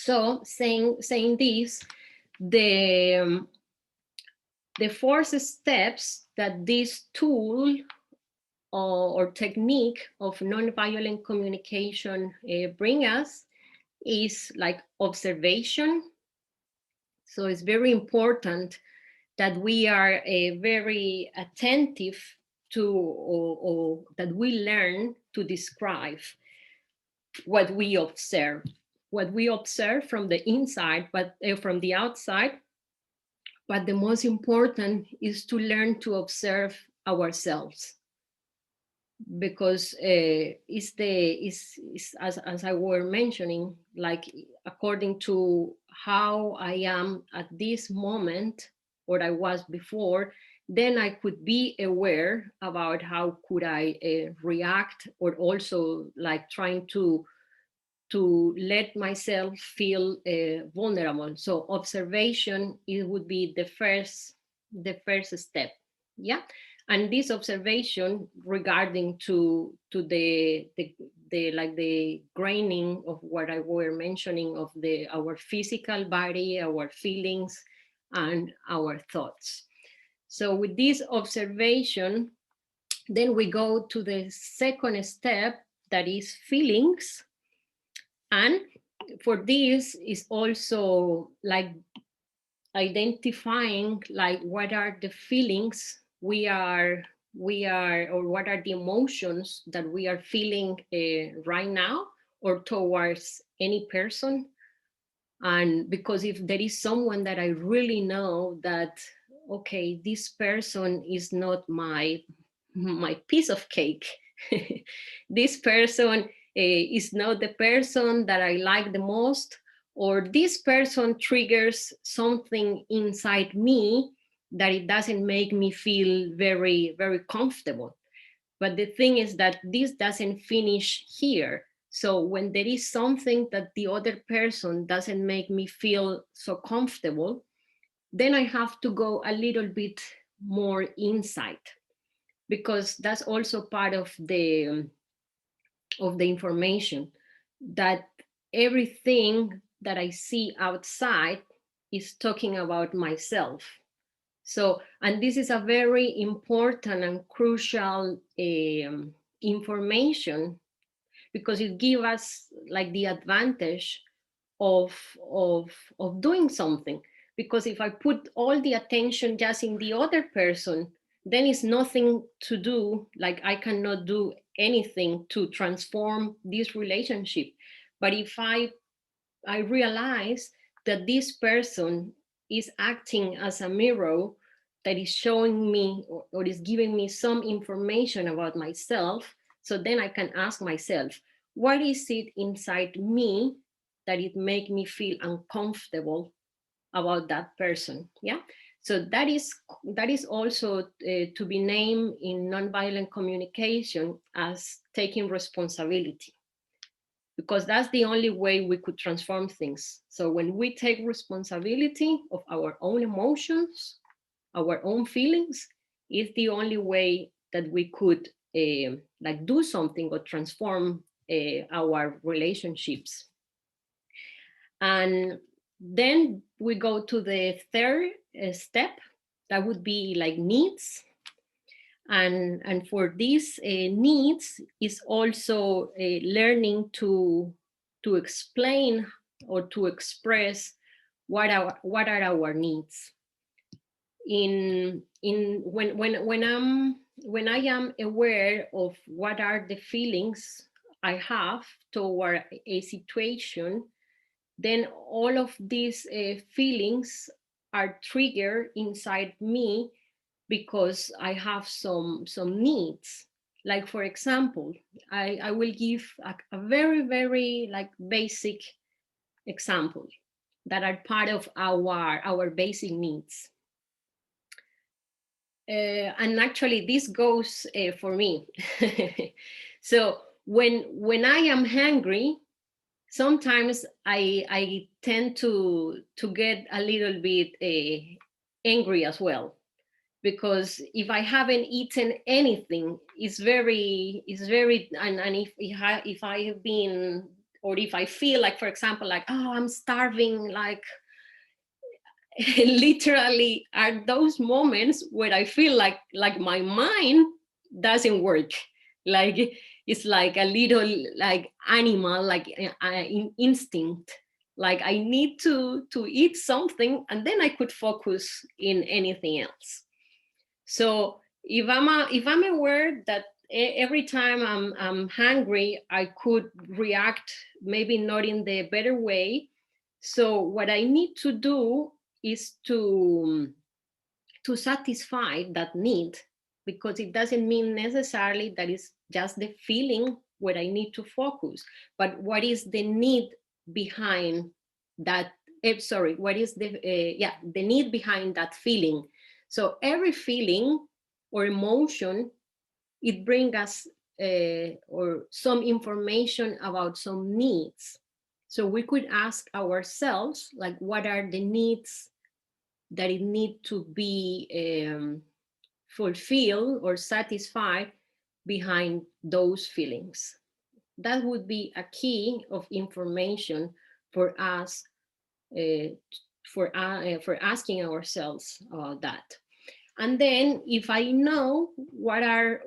So saying this, the the four steps that this tool or technique of nonviolent communication bring us is like observation. So it's very important that we are very attentive to, or that we learn to describe what we observe from the inside, but from the outside. But the most important is to learn to observe ourselves, because as I were mentioning, like according to how I am at this moment or I was before, then I could be aware about how could I react, or also like trying to let myself feel vulnerable. So observation, it would be the first step. Yeah. And this observation regarding to the like the graining of what I were mentioning of our physical body, our feelings, and our thoughts. So with this observation, then we go to the second step, that is feelings. And for this is also like identifying like what are the feelings we are or what are the emotions that we are feeling right now or towards any person. And because if there is someone that I really know that, okay, this person is not my piece of cake, this person is not the person that I like the most, or this person triggers something inside me that it doesn't make me feel very, very comfortable. But the thing is that this doesn't finish here. So when there is something that the other person doesn't make me feel so comfortable, then I have to go a little bit more inside, because that's also part of the information, that everything that I see outside is talking about myself. So, and this is a very important and crucial information, because it gives us like the advantage of, of, of doing something. Because if I put all the attention just in the other person, then it's nothing to do, like I cannot do anything to transform this relationship. But if I realize that this person is acting as a mirror that is showing me or is giving me some information about myself, so then I can ask myself, what is it inside me that it make me feel uncomfortable about that person? Yeah. So that is also to be named in nonviolent communication as taking responsibility, because that's the only way we could transform things. So when we take responsibility of our own emotions, our own feelings, is the only way that we could like do something or transform our relationships. And then we go to the third step, that would be like needs. And for these needs is also learning to explain or to express what are our needs. In when I am aware of what are the feelings I have toward a situation, then all of these feelings are triggered inside me because I have some needs. Like for example, I will give a very, very like basic example that are part of our basic needs. And actually this goes for me. So when I am hungry, sometimes I tend to get a little bit angry as well, because if I haven't eaten anything, it's very and if I have been or if I feel like, for example, like, oh, I'm starving, like literally are those moments where I feel like my mind doesn't work. Like it's like a little like animal, like instinct. Like I need to eat something, and then I could focus in anything else. So if I'm aware that every time I'm hungry, I could react maybe not in the better way. So what I need to do is to satisfy that need, because it doesn't mean necessarily that it's just the feeling where I need to focus, but what is the need behind that? Sorry, what is the need behind that feeling? So every feeling or emotion, it brings us or some information about some needs. So we could ask ourselves, like, what are the needs that it need to be fulfilled or satisfied behind those feelings? That would be a key of information for us, uh, for asking ourselves about that. And then if I know what are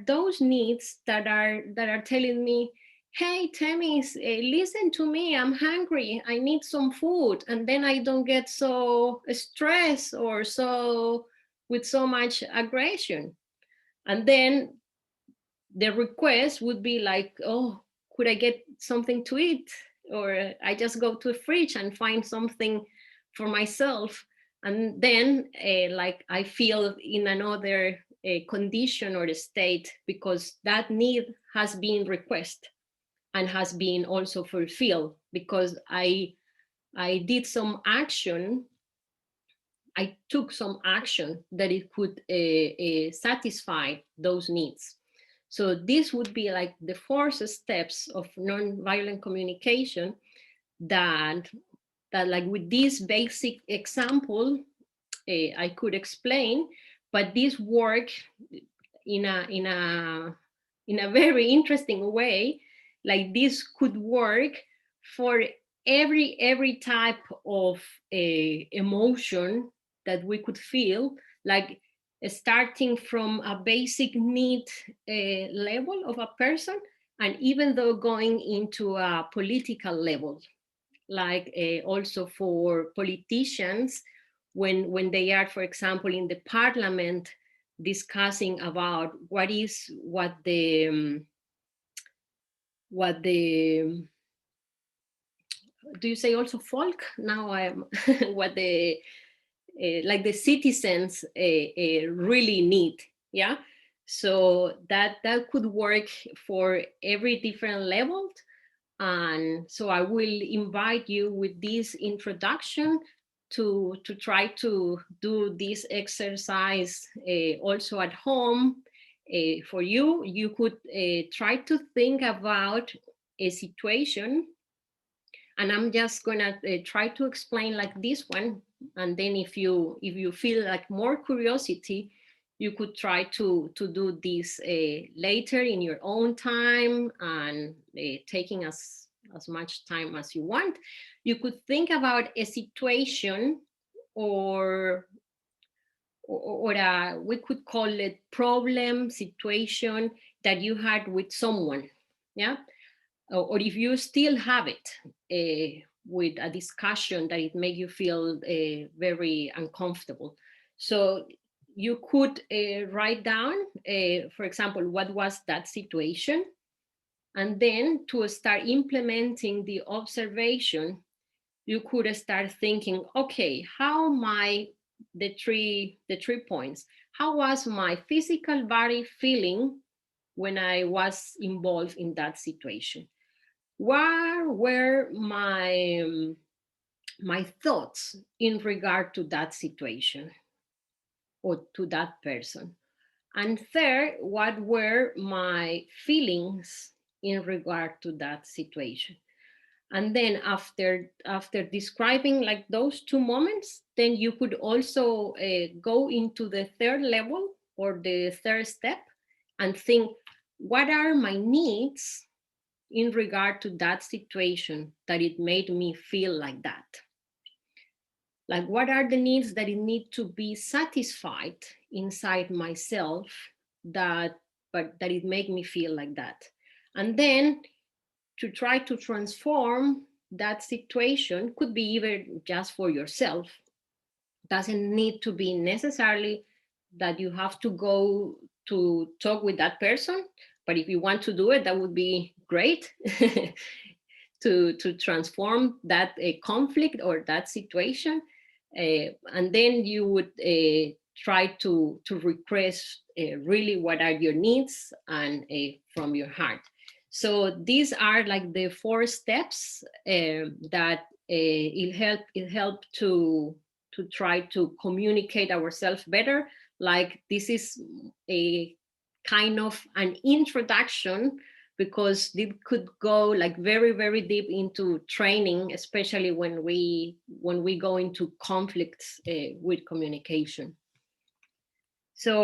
those needs that are telling me, hey Temis, listen to me, I'm hungry, I need some food, and then I don't get so stressed or so with so much aggression. And then the request would be like, oh, could I get something to eat? Or I just go to a fridge and find something for myself. And then like I feel in another condition or state, because that need has been requested and has been also fulfilled, because I did some action, I took some action that it could satisfy those needs. So this would be like the 4 steps of nonviolent communication that like with this basic example I could explain, but this work in a very interesting way. Like this could work for every type of emotion that we could feel, like starting from a basic need level of a person, and even though going into a political level, like also for politicians, when they are, for example, in the parliament discussing about what the do you say also folk now, I'm what the like the citizens really need. Yeah, so that could work for every different level. And so I will invite you with this introduction to try to do this exercise also at home. For you, you could try to think about a situation, and I'm just gonna try to explain like this one. And then if you feel like more curiosity, you could try to do this later in your own time, and taking as much time as you want. You could think about a situation, or we could call it problem situation that you had with someone. Yeah, or if you still have it with a discussion that it make you feel very uncomfortable. So you could write down, for example, what was that situation, and then to start implementing the observation, you could start thinking, okay, how my the three points, how was my physical body feeling when I was involved in that situation? What were my thoughts in regard to that situation or to that person? And third, what were my feelings in regard to that situation? And then after describing like those 2 moments, then you could also go into the third level or the third step and think, what are my needs in regard to that situation that it made me feel like that. Like, what are the needs that it need to be satisfied inside myself that, but that it make me feel like that? And then to try to transform that situation, could be even just for yourself, doesn't need to be necessarily that you have to go to talk with that person, but if you want to do it, that would be great. To transform that conflict or that situation, and then you would try to request really what are your needs and from your heart. So these are like the 4 steps that it help to try to communicate ourselves better. Like, this is a kind of an introduction, because it could go like very, very deep into training, especially when we go into conflicts with communication. So